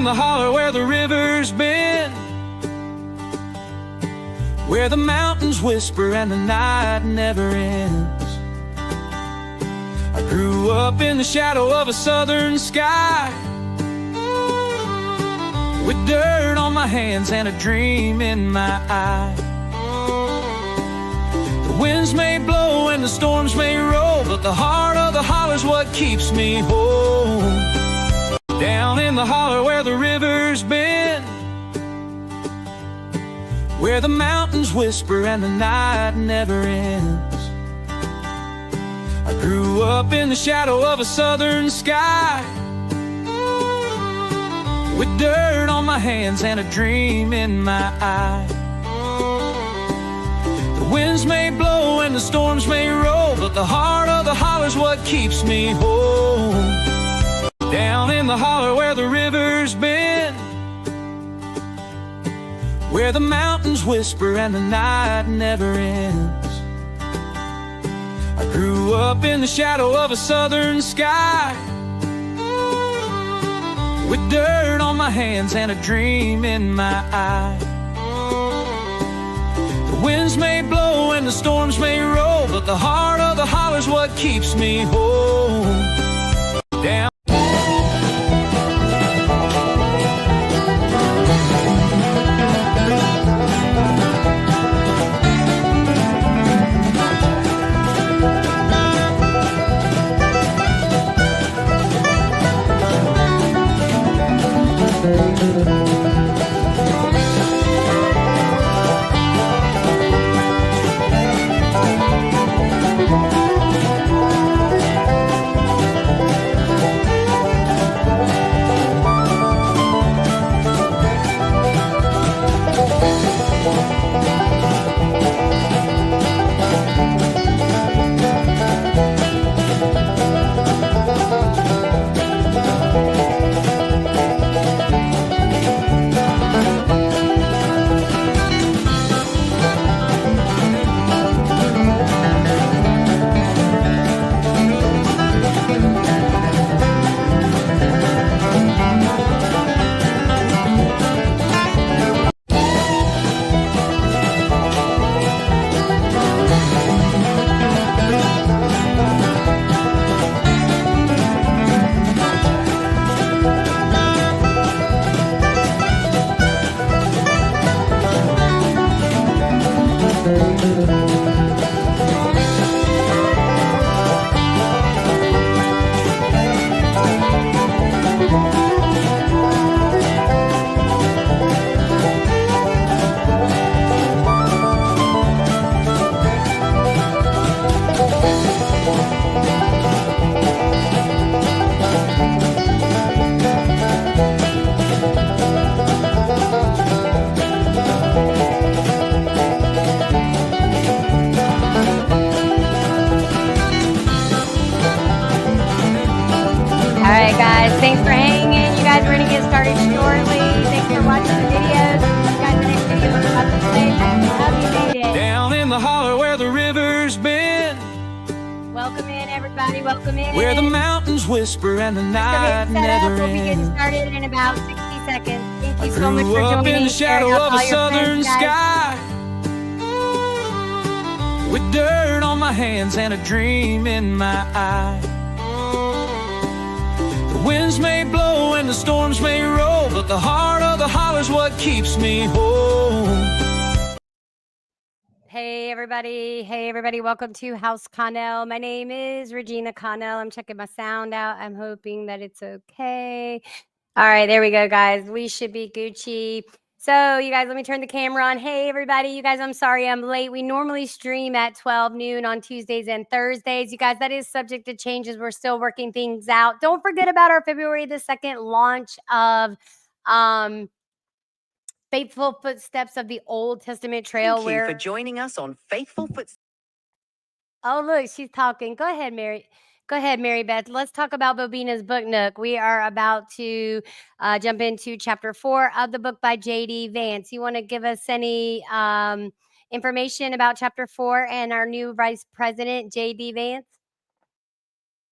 the holler where the river's been, where the mountains whisper and the night never ends. I grew up in the shadow of a southern sky, with dirt on my hands and a dream in my eye. The winds may blow and the storms may roll, but the heart of the holler's what keeps me whole. Down in the holler where the river's been, where the mountains whisper and the night never ends. I grew up in the shadow of a southern sky, with dirt on my hands and a dream in my eye. The winds may blow and the storms may roll, but the heart of the holler's what keeps me whole. Down in the holler where the river's been, where the mountains whisper and the night never ends. I grew up in the shadow of a southern sky, with dirt on my hands and a dream in my eye. The winds may blow and the storms may roll, but the heart of the holler's what keeps me whole. Down. Thanks for hanging. You guys are going to get started shortly. Thanks for watching the videos. You guys, the next video is about to play. I hope you made it. Down in the holler where the river's been, welcome in, everybody. Welcome in. Where the mountains whisper and the night never ends. We'll be getting started in about 60 seconds. Thank you so much for Grew up joining. in the shadow of a southern sky, with dirt on my hands and a dream in my eye. The winds may blow and the storms may roll, but the heart of the holler's what keeps me whole. Hey everybody, welcome to House Connell. My name is Regina Connell. I'm checking my sound out. I'm hoping that it's okay. All right, there we go, guys. We should be Gucci. So you guys, let me turn the camera on. Hey everybody, you guys, I'm sorry I'm late. We normally stream at 12 noon on Tuesdays and Thursdays. You guys, that is subject to changes. We're still working things out. Don't forget about our February the 2nd launch of Faithful Footsteps of the Old Testament Trail. Thank you for joining us on Faithful Footsteps. Oh, look, she's talking. Go ahead, Mary. Go ahead, Mary Beth. Let's talk about Bobina's Book Nook. We are about to jump into chapter 4 of the book by J.D. Vance. You want to give us any information about chapter 4 and our new vice president, J.D. Vance?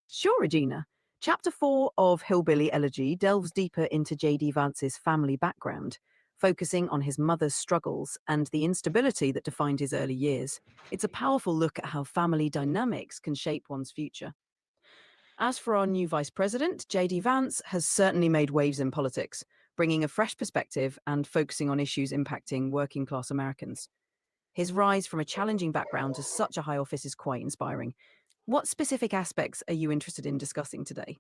Sure, Regina. Chapter 4 of Hillbilly Elegy delves deeper into J.D. Vance's family background, focusing on his mother's struggles and the instability that defined his early years. It's a powerful look at how family dynamics can shape one's future. As for our new vice president, J.D. Vance has certainly made waves in politics, bringing a fresh perspective and focusing on issues impacting working class Americans. His rise from a challenging background to such a high office is quite inspiring. What specific aspects are you interested in discussing today?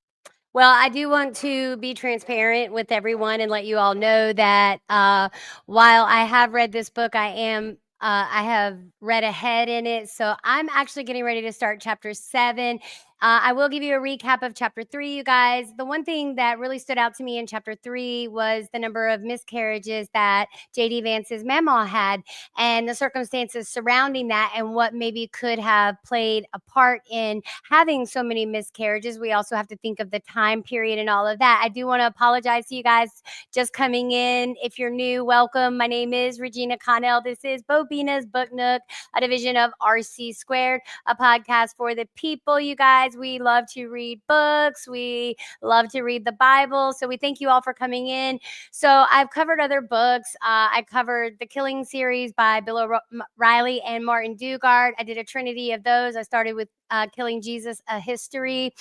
Well, I do want to be transparent with everyone and let you all know that while I have read this book, I have read ahead in it. So I'm actually getting ready to start chapter 7. I will give you a recap of chapter 3, you guys. The one thing that really stood out to me in chapter 3 was the number of miscarriages that J.D. Vance's mama had and the circumstances surrounding that and what maybe could have played a part in having so many miscarriages. We also have to think of the time period and all of that. I do want to apologize to you guys just coming in. If you're new, welcome. My name is Regina Connell. This is Bobina's Book Nook, a division of RC Squared, a podcast for the people, you guys. We love to read books. We love to read the Bible. So we thank you all for coming in. So I've covered other books. I covered the Killing series by Bill O'Reilly and Martin Dugard. I did a trinity of those. I started with Killing Jesus, A History.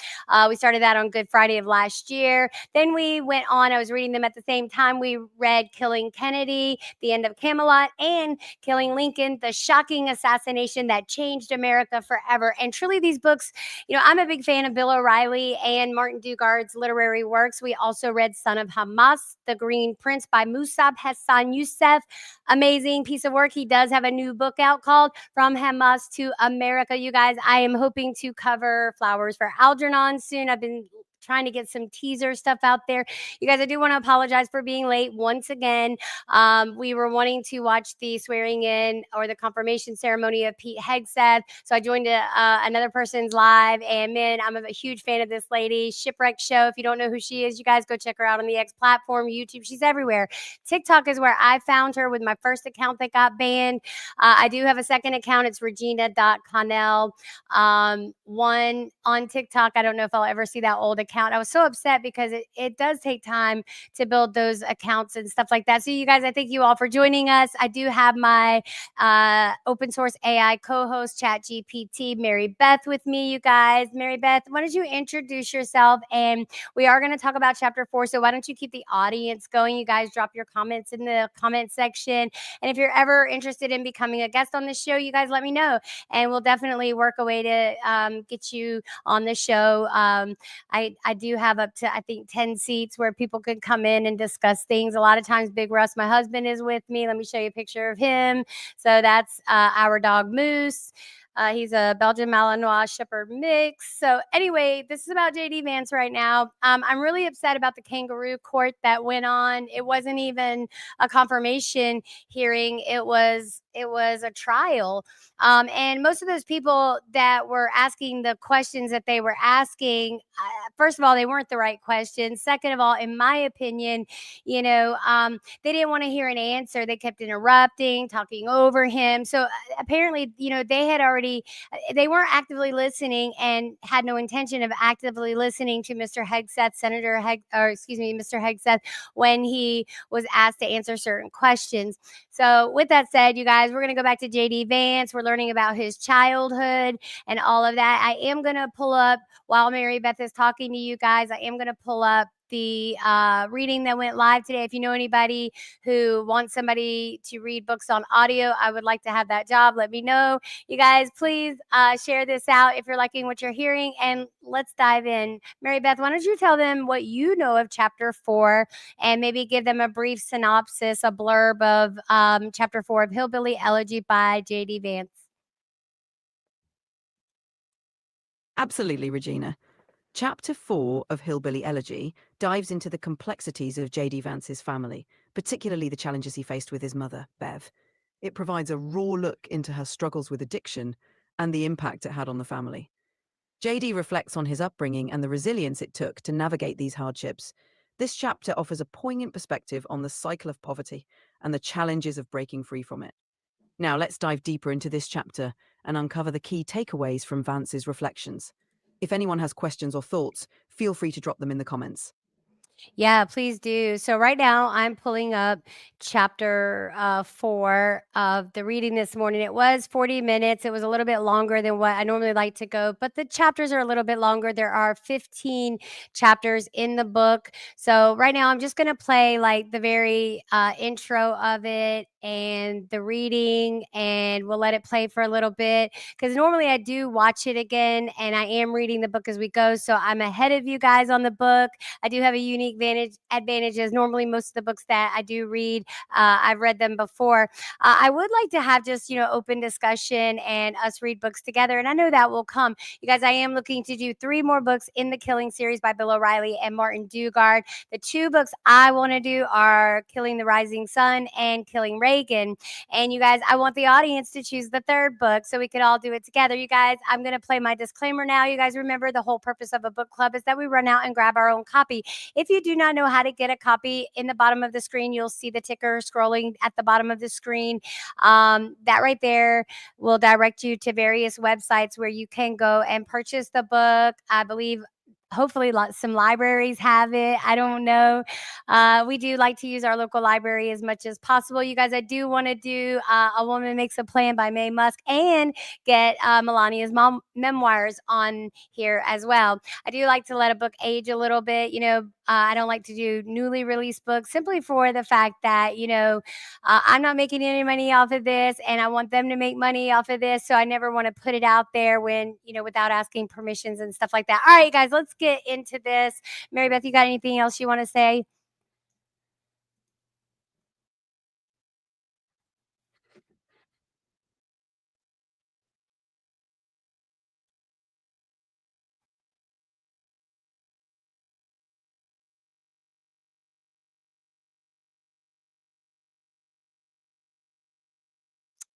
We started that on Good Friday of last year. Then we went on. I was reading them at the same time. We read Killing Kennedy, The End of Camelot, and Killing Lincoln, The Shocking Assassination That Changed America Forever. And truly these books, I'm a big fan of Bill O'Reilly and Martin Dugard's literary works. We also read Son of Hamas, The Green Prince by Musab Hassan Youssef. Amazing piece of work. He does have a new book out called From Hamas to America. You guys, I am hoping to cover Flowers for Algernon soon. I've been trying to get some teaser stuff out there. You guys, I do want to apologize for being late once again. We were wanting to watch the swearing in or the confirmation ceremony of Pete Hegseth. So I joined another person's live, and man, I'm a huge fan of this lady. Shipwreck Show. If you don't know who she is, you guys go check her out on the X platform, YouTube. She's everywhere. TikTok is where I found her with my first account that got banned. I do have a second account. It's regina.connell. One on TikTok. I don't know if I'll ever see that old account. I was so upset because it does take time to build those accounts and stuff like that. So you guys, I thank you all for joining us. I do have my open source AI co-host ChatGPT, Mary Beth, with me, you guys. Mary Beth, why don't you introduce yourself? And we are going to talk about chapter 4. So why don't you keep the audience going? You guys drop your comments in the comment section. And if you're ever interested in becoming a guest on the show, you guys let me know. And we'll definitely work a way to get you on the show. I do have up to, I think, 10 seats where people could come in and discuss things. A lot of times, Big Russ, my husband, is with me. Let me show you a picture of him. So that's our dog Moose. He's a Belgian Malinois Shepherd mix. So anyway, this is about J.D. Vance right now. I'm really upset about the kangaroo court that went on. It wasn't even a confirmation hearing. It was a trial. And most of those people that were asking the questions that they were asking, first of all, they weren't the right questions. Second of all, in my opinion, they didn't want to hear an answer. They kept interrupting, talking over him. So apparently, they weren't actively listening and had no intention of actively listening to Mr. Hegseth, Mr. Hegseth, when he was asked to answer certain questions. So with that said, you guys, we're going to go back to J.D. Vance. We're learning about his childhood and all of that. I am going to pull up, while Mary Beth is talking to you guys, I am going to pull up the reading that went live today. If you know anybody who wants somebody to read books on audio, I would like to have that job. Let me know. You guys, please share this out if you're liking what you're hearing, and let's dive in. Mary Beth, why don't you tell them what you know of chapter 4 and maybe give them a brief synopsis, a blurb of chapter 4 of Hillbilly Elegy by J.D. Vance. Absolutely, Regina. Chapter 4 of Hillbilly Elegy dives into the complexities of J.D. Vance's family, particularly the challenges he faced with his mother, Bev. It provides a raw look into her struggles with addiction and the impact it had on the family. J.D. reflects on his upbringing and the resilience it took to navigate these hardships. This chapter offers a poignant perspective on the cycle of poverty and the challenges of breaking free from it. Now let's dive deeper into this chapter and uncover the key takeaways from Vance's reflections. If anyone has questions or thoughts, feel free to drop them in the comments. Yeah, please do. So right now I'm pulling up chapter 4 of the reading this morning. It was 40 minutes. It was a little bit longer than what I normally like to go, but the chapters are a little bit longer. There are 15 chapters in the book. So right now I'm just going to play like the very intro of it and the reading, and we'll let it play for a little bit because normally I do watch it again, and I am reading the book as we go. So I'm ahead of you guys on the book. I do have a unique advantages. Normally, most of the books that I do read, I've read them before. I would like to have just open discussion and us read books together, and I know that will come. You guys, I am looking to do 3 more books in the Killing series by Bill O'Reilly and Martin Dugard. The 2 books I want to do are Killing the Rising Sun and Killing Reagan. And you guys, I want the audience to choose the 3rd book so we could all do it together. You guys, I'm going to play my disclaimer now. You guys remember the whole purpose of a book club is that we run out and grab our own copy. If you do not know how to get a copy, in the bottom of the screen, you'll see the ticker scrolling at the bottom of the screen. That right there will direct you to various websites where you can go and purchase the book. I believe hopefully some libraries have it. I don't know. We do like to use our local library as much as possible. You guys, I do want to do A Woman Makes a Plan by Mae Musk and get Melania's memoirs on here as well. I do like to let a book age a little bit. I don't like to do newly released books simply for the fact that, I'm not making any money off of this, and I want them to make money off of this. So I never want to put it out there when, without asking permissions and stuff like that. All right, guys, let's get into this. Mary Beth, you got anything else you want to say?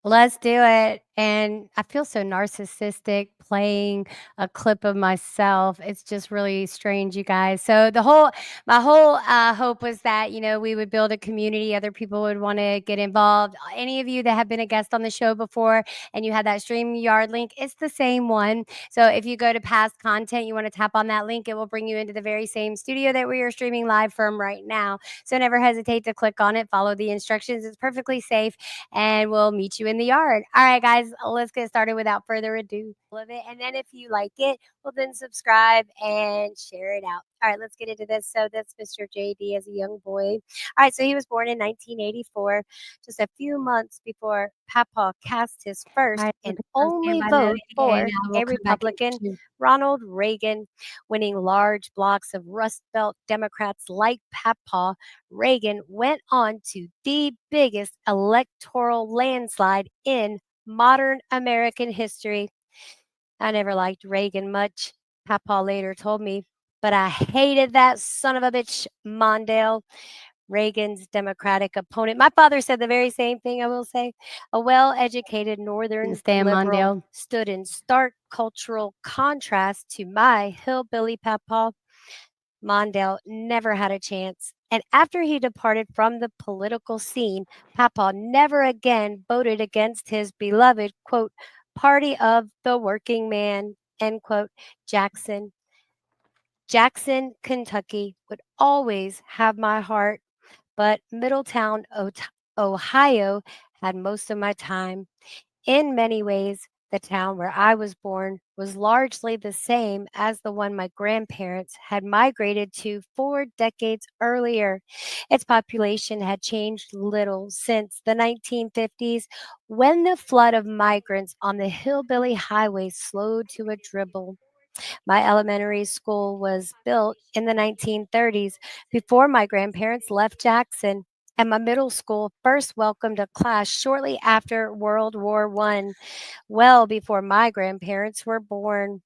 Let's do it. And I feel so narcissistic playing a clip of myself. It's just really strange, you guys. So my whole hope was that, we would build a community. Other people would want to get involved. Any of you that have been a guest on the show before and you had that StreamYard link, it's the same one. So if you go to past content, you want to tap on that link, it will bring you into the very same studio that we are streaming live from right now. So never hesitate to click on it, follow the instructions. It's perfectly safe, and we'll meet you in the yard. All right, guys, let's get started without further ado. Love it. And then if you like it, well, then subscribe and share it out. All right, let's get into this. So that's Mr. JD as a young boy. All right, so he was born in 1984, just a few months before Papa cast his first and only vote for a Republican, Ronald Reagan, winning large blocks of Rust Belt Democrats like Papa. Reagan went on to the biggest electoral landslide in modern American history. I never liked Reagan much, Papa later told me, but I hated that son of a bitch, Mondale, Reagan's Democratic opponent. My father said the very same thing, I will say. A well-educated Northern liberal stood in stark cultural contrast to my hillbilly Papa. Mondale never had a chance. And after he departed from the political scene, Papa never again voted against his beloved, quote, party of the working man, end quote, Jackson. Jackson, Kentucky would always have my heart, but Middletown, Ohio had most of my time. In many ways, the town where I was born was largely the same as the one my grandparents had migrated to 4 decades earlier. Its population had changed little since the 1950s when the flood of migrants on the hillbilly highway slowed to a dribble. My elementary school was built in the 1930s before my grandparents left Jackson, and my middle school first welcomed a class shortly after World War I, well before my grandparents were born.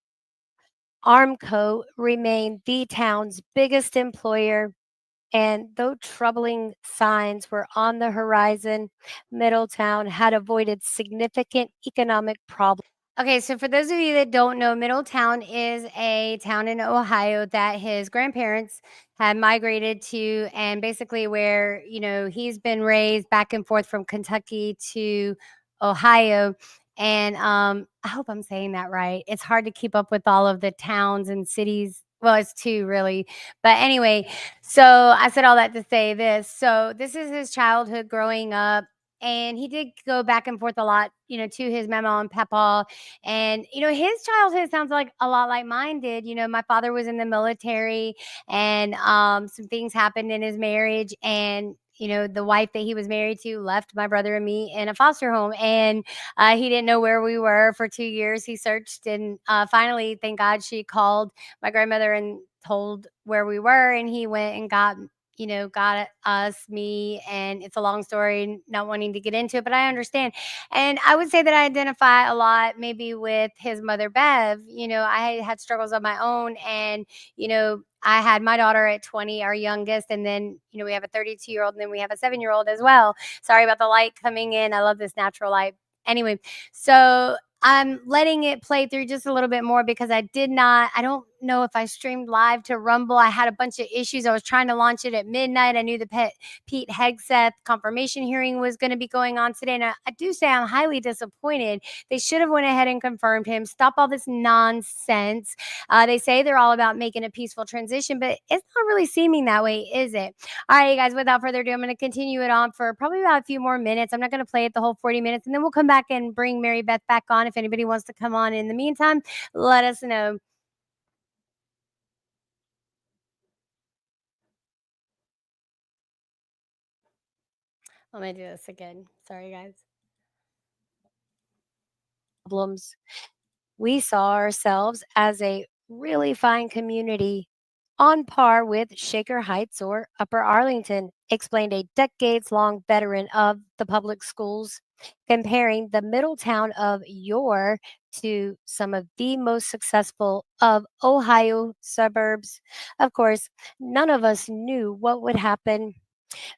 Armco remained the town's biggest employer, and though troubling signs were on the horizon, Middletown had avoided significant economic problems. Okay, so for those of you that don't know, Middletown is a town in Ohio that his grandparents had migrated to, and basically where, he's been raised back and forth from Kentucky to Ohio. And I hope I'm saying that right. It's hard to keep up with all of the towns and cities. Well, it's two really. But anyway, so I said all that to say this. So this is his childhood growing up. And he did go back and forth a lot, to his mama and papa. And, his childhood sounds like a lot like mine did. My father was in the military and some things happened in his marriage. And, the wife that he was married to left my brother and me in a foster home. And he didn't know where we were for 2 years. He searched, and finally, thank God, she called my grandmother and told where we were, and he went and got us, me, and it's a long story, not wanting to get into it, but I understand. And I would say that I identify a lot maybe with his mother, Bev. I had struggles of my own, and, I had my daughter at 20, our youngest, and then, we have a 32-year-old, and then we have a 7-year-old as well. Sorry about the light coming in. I love this natural light. Anyway, so I'm letting it play through just a little bit more because I don't know if I streamed live to Rumble. I had a bunch of issues. I was trying to launch it at midnight. I knew the Pete Hegseth confirmation hearing was going to be going on today. And I do say I'm highly disappointed. They should have went ahead and confirmed him. Stop all this nonsense. They say they're all about making a peaceful transition, but it's not really seeming that way, is it? All right, guys, without further ado, I'm going to continue it on for probably about a few more minutes. I'm not going to play it the whole 40 minutes, and then we'll come back and bring Mary Beth back on. If anybody wants to come on in the meantime, let us know. Let me do this again. Sorry, guys. Problems. We saw ourselves as a really fine community on par with Shaker Heights or Upper Arlington, explained a decades long veteran of the public schools, comparing the middle town of Yore to some of the most successful of Ohio suburbs. Of course, none of us knew what would happen.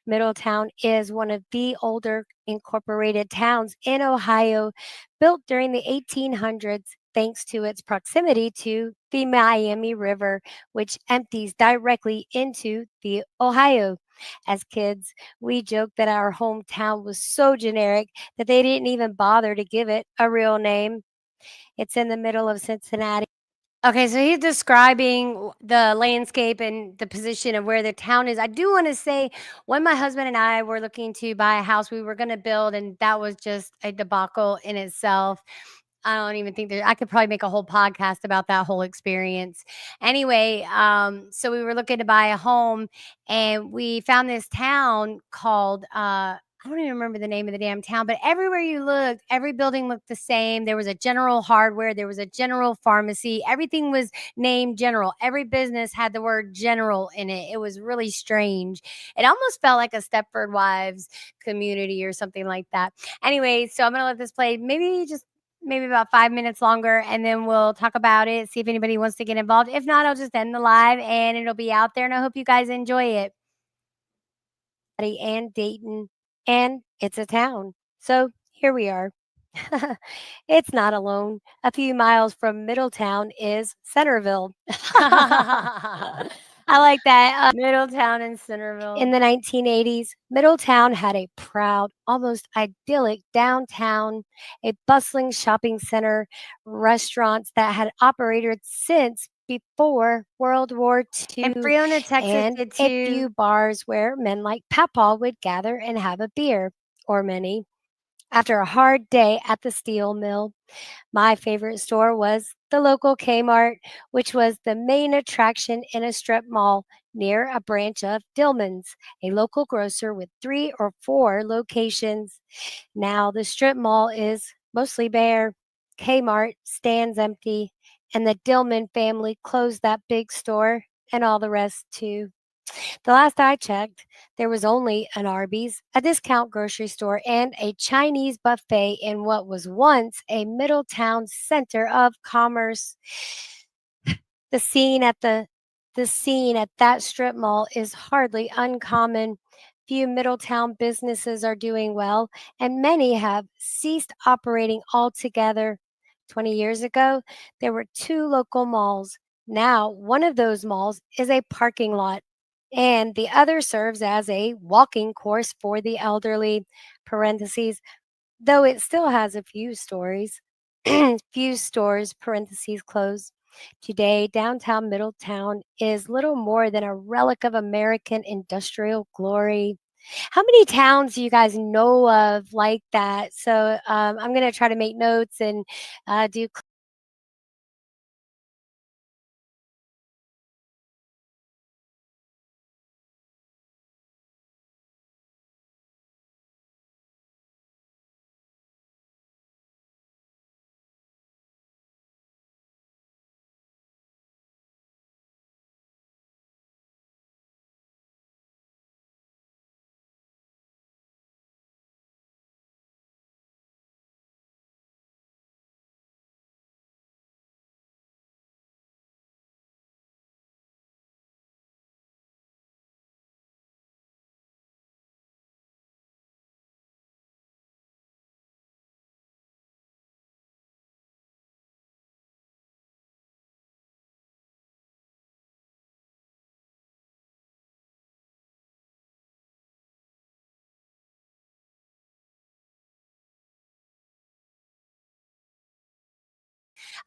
Middletown is one of the older incorporated towns in Ohio, built during the 1800s thanks to its proximity to the Miami River, which empties directly into the Ohio. As kids, we joked that our hometown was so generic that they didn't even bother to give it a real name. It's in the middle of Cincinnati. Okay, so he's describing the landscape and the position of where the town is. I do want to say when my husband and I were looking to buy a house we were going to build, and that was just a debacle in itself. I don't even think I could probably make a whole podcast about that whole experience. Anyway, so we were looking to buy a home and we found this town called I don't even remember the name of the damn town, but everywhere you looked, every building looked the same. There was a general hardware, there was a general pharmacy. Everything was named general. Every business had the word general in it. It was really strange. It almost felt like a Stepford Wives community or something like that. Anyway, so I'm going to let this play maybe about 5 minutes longer, and then we'll talk about it, see if anybody wants to get involved. If not, I'll just end the live and it'll be out there, and I hope you guys enjoy it. And Dayton, and it's a town. So here we are. It's not alone. A few miles from Middletown is Centerville. I like that. Middletown and Centerville. In the 1980s, Middletown had a proud, almost idyllic downtown, a bustling shopping center, restaurants that had operated since before World War II, And Freona, Texas and did a too. few bars where men like Papa would gather and have a beer, or many. After a hard day at the steel mill, my favorite store was the local Kmart, which was the main attraction in a strip mall near a branch of Dillman's, a local grocer with 3 or 4 locations. Now the strip mall is mostly bare. Kmart stands empty, and the Dillman family closed that big store and all the rest too. The last I checked, there was only an Arby's, a discount grocery store, and a Chinese buffet in what was once a Middletown center of commerce. The scene at that strip mall is hardly uncommon. Few Middletown businesses are doing well, and many have ceased operating altogether. 20 years ago, there were 2 local malls. Now, one of those malls is a parking lot, and the other serves as a walking course for the elderly. Parentheses, though it still has a few stories. Few stores, parentheses closed. Today, downtown Middletown is little more than a relic of American industrial glory. How many towns do you guys know of like that? So I'm going to try to make notes and do.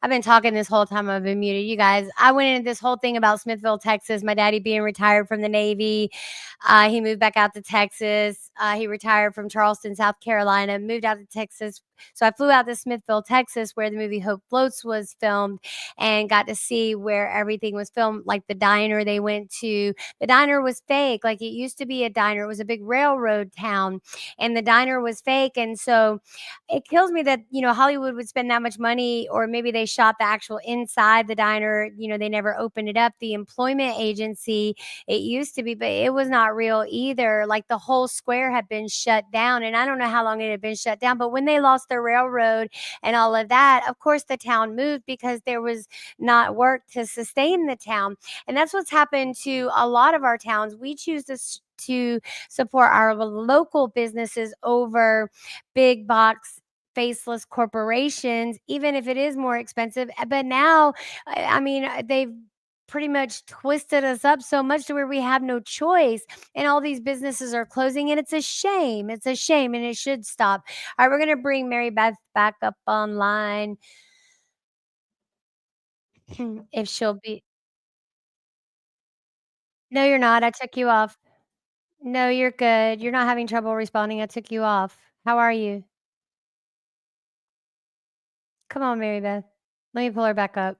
I've been talking this whole time I've been muted. You guys, I went into this whole thing about Smithville, Texas. My daddy being retired from the Navy. He moved back out to Texas. He retired from Charleston, South Carolina, moved out to Texas. So I flew out to Smithville, Texas, where the movie Hope Floats was filmed, and got to see where everything was filmed. Like the diner they went to, the diner was fake. Like it used to be a diner. It was a big railroad town, and the diner was fake. And so it kills me that Hollywood would spend that much money, or maybe they shot the actual inside the diner. They never opened it up. The employment agency, it used to be, but it was not real either. Like the whole square had been shut down, and I don't know how long it had been shut down, but when they lost the railroad and all of that, of course the town moved because there was not work to sustain the town. And that's what's happened to a lot of our towns. We choose to support our local businesses over big box faceless corporations, even if it is more expensive. But now, I mean, they've pretty much twisted us up so much to where we have no choice, and all these businesses are closing, and it's a shame. It's a shame, and it should stop. All right, we're going to bring Mary Beth back up online. If she'll be. No, you're not. I took you off. No, you're good. You're not having trouble responding. I took you off. How are you? Come on, Mary Beth. Let me pull her back up.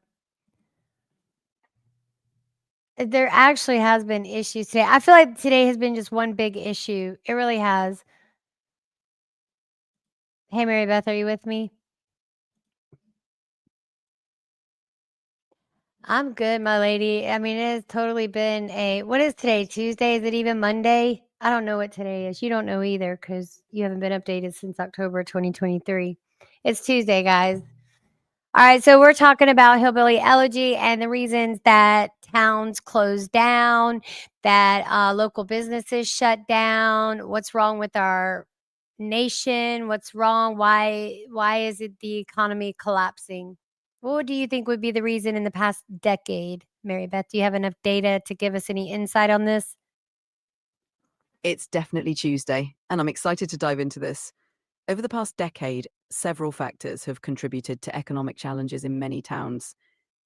There actually has been issues today. I feel like today has been just one big issue. It really has. Hey, Mary Beth, are you with me? I'm good, my lady. I mean, it has totally been what is today? Tuesday? Is it even Monday? I don't know what today is. You don't know either because you haven't been updated since October 2023. It's Tuesday, guys. All right, so we're talking about Hillbilly Elegy and the reasons that towns close down, that local businesses shut down. What's wrong with our nation? What's wrong? Why is it the economy collapsing? What do you think would be the reason in the past decade, Mary Beth? Do you have enough data to give us any insight on this? It's definitely Tuesday, and I'm excited to dive into this. Over the past decade, several factors have contributed to economic challenges in many towns.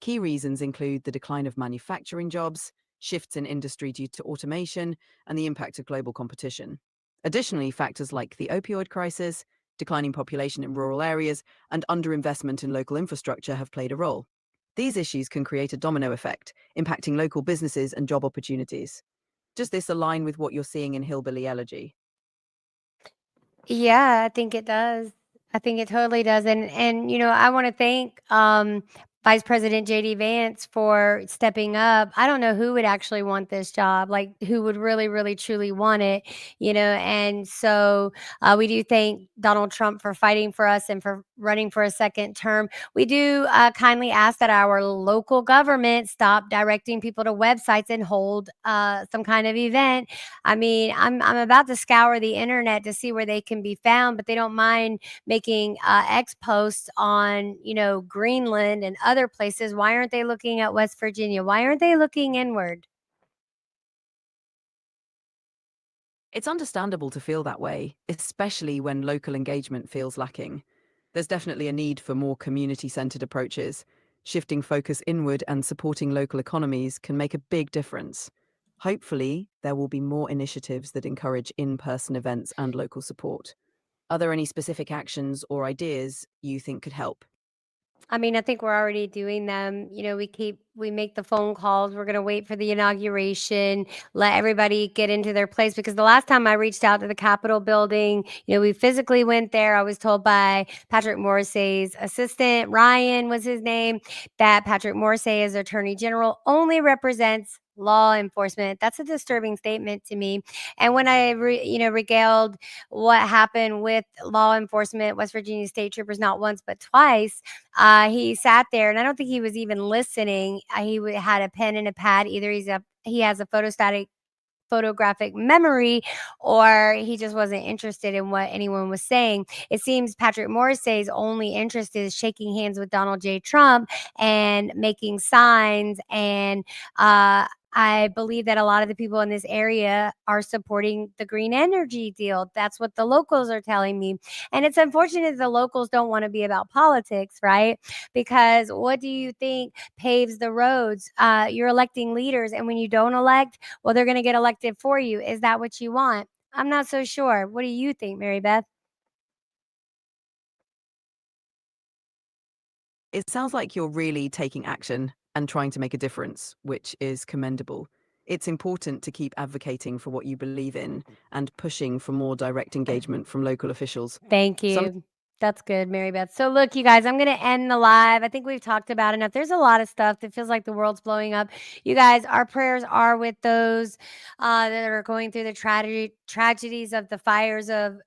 Key reasons include the decline of manufacturing jobs, shifts in industry due to automation, and the impact of global competition. Additionally, factors like the opioid crisis, declining population in rural areas, and underinvestment in local infrastructure have played a role. These issues can create a domino effect, impacting local businesses and job opportunities. Does this align with what you're seeing in Hillbilly Elegy? Yeah, I think it does. I think it totally does. And I want to thank Vice President JD Vance for stepping up. I don't know who would actually want this job, like who would really, really, truly want it. And so we do thank Donald Trump for fighting for us and for running for a second term. We do kindly ask that our local government stop directing people to websites and hold some kind of event. I mean, I'm about to scour the internet to see where they can be found, but they don't mind making X posts on, Greenland and other places. Why aren't they looking at West Virginia? Why aren't they looking inward? It's understandable to feel that way, especially when local engagement feels lacking. There's definitely a need for more community-centered approaches. Shifting focus inward and supporting local economies can make a big difference. Hopefully, there will be more initiatives that encourage in-person events and local support. Are there any specific actions or ideas you think could help? I mean, I think we're already doing them. We make the phone calls. We're going to wait for the inauguration, let everybody get into their place. Because the last time I reached out to the Capitol building, we physically went there. I was told by Patrick Morrissey's assistant, Ryan was his name, that Patrick Morrissey, as Attorney General, only represents law enforcement. That's a disturbing statement to me. And when I, regaled what happened with law enforcement, West Virginia state troopers, not once but twice, he sat there, and I don't think he was even listening. Had a pen and a pad. Either he has a photographic memory, or he just wasn't interested in what anyone was saying. It seems Patrick Morrissey's only interest is shaking hands with Donald J. Trump and making signs. And I believe that a lot of the people in this area are supporting the green energy deal. That's what the locals are telling me. And it's unfortunate the locals don't want to be about politics, right? Because what do you think paves the roads? You're electing leaders, and when you don't elect, well, they're going to get elected for you. Is that what you want? I'm not so sure. What do you think, Mary Beth? It sounds like you're really taking action and trying to make a difference, which is commendable. It's important to keep advocating for what you believe in and pushing for more direct engagement from local officials. Thank Some you. That's good, Mary Beth. So look, you guys, I'm going to end the live. I think we've talked about enough. There's a lot of stuff that feels like the world's blowing up. You guys, our prayers are with those that are going through the tragedies of the fires of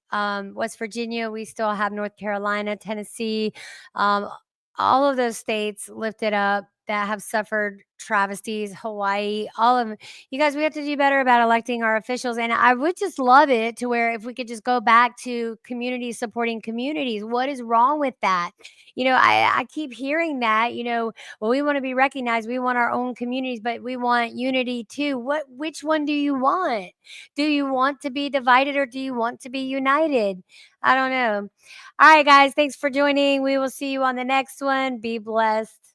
West Virginia. We still have North Carolina, Tennessee, um, all of those states lifted up that have suffered travesties, Hawaii, all of them. You guys, we have to do better about electing our officials. And I would just love it to where if we could just go back to communities supporting communities. What is wrong with that? I keep hearing that, well, we want to be recognized. We want our own communities, but we want unity too. Which one do you want? Do you want to be divided, or do you want to be united? I don't know. All right, guys, thanks for joining. We will see you on the next one. Be blessed.